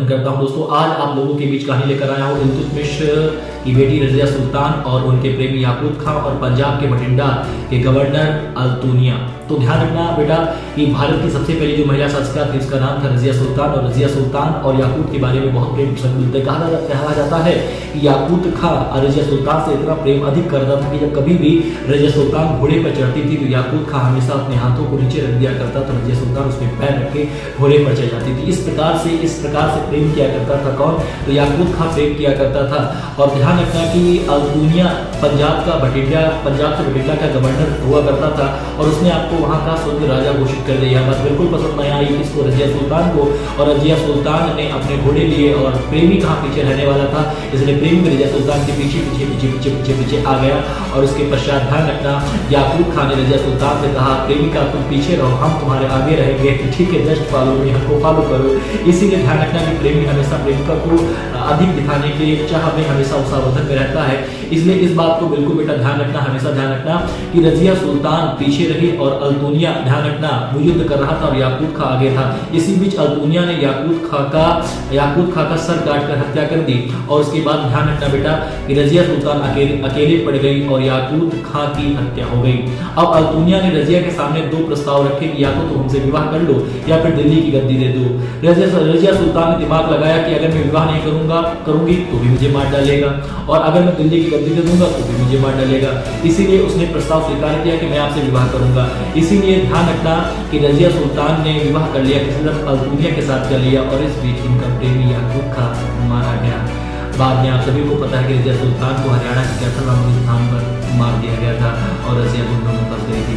अभिनंदन करता हूं। दोस्तों आज आप लोगों के बीच कहानी लेकर आया हूं इल्तुतमिश की बेटी रजिया सुल्तान और उनके प्रेमी याकूत खां और पंजाब के बठिंडा के गवर्नर अल्तुनिया। तो ध्यान रखना बेटा कि भारत की सबसे पहली जो महिला शासिका थी उसका नाम था रजिया सुल्तान, और रजिया सुल्तान और याकूत के बारे में बहुत प्रेम प्रसंग मिलते। कहा जाता है कि याकूत खां रजिया सुल्तान से इतना प्रेम अधिक करता था कि जब कभी भी रजिया सुल्तान घोड़े पर चढ़ती थी तो याकूत खां हमेशा अपने हाथों को नीचे रख दिया करता था। रजिया सुल्तान उसमें पैर रख के घोड़े पर चढ़ जाती थी। इस प्रकार से प्रेम किया करता था कौन? तो याकूत खां प्रेम किया करता था। और ध्यान रखना कि अल्तुनिया पंजाब से बठिंडा का गवर्नर हुआ करता था और उसने आपको वहां का स्वर्ग राजा घोषित कर दिया। बात बिल्कुल पसंद नहीं आई इसको रजिया सुल्तान को, और रजिया सुल्तान ने अपने घोड़े लिए और प्रेमी कहाँ पीछे रहने वाला था, इसलिए प्रेमी रजिया सुल्तान के पीछे आ गया। और उसके पश्चात ध्यान रखना याकूत खां ने रजिया सुल्तान से कहा, प्रेमिका तुम पीछे रहो, हम तुम्हारे आगे रहेंगे, ठीक है, जस्ट फॉलो मी, हमको फॉलो करो। इसीलिए ध्यान रखना कि प्रेमी हमेशा प्रेमिका को अधिक दिखाने के चाह में हमेशा उत्साहवर्धन में रहता है। इसलिए इस बात को बिल्कुल बेटा ध्यान रखना, हमेशा ध्यान रखना कि रजिया सुल्तान पीछे रही और अल्तुनिया ध्यान रखना वो युद्ध कर रहा था और याकूत खां आगे था। इसी बीच अल्तुनिया ने याकूत खां का सर काटकर हत्या कर दी। और उसके बाद ध्यान रखना बेटा कि रजिया सुल्तान अकेले पड़ गई और याकूत खां की हत्या हो गई। अब अल्तुनिया ने रजिया के सामने दो प्रस्ताव रखे कि या तो तुम हमसे विवाह कर लो या फिर दिल्ली की गद्दी दे दो। रजिया सुल्तान ने दिमाग लगाया कि अगर मैं विवाह नहीं करूंगी तो भी मुझे मार डालेगा, और अगर मैं दिल्ली की गद्दी दे दूंगा तो भी मुझे मार डालेगा। इसीलिए उसने प्रस्ताव स्वीकार किया कि मैं आपसे विवाह करूंगा। इसीलिए ध्यान रखना कि रजिया सुल्तान ने विवाह कर लिया, किसी तरह अल्तुनिया के साथ कर लिया, और इस बीच उनका प्रेमी याकूत खां मारा गया। बाद में आप सभी को पता है कि रजिया सुल्तान को हरियाणा के कैथल नामक स्थान पर मार दिया गया था और रजिया गुंडों में फंस गई थी।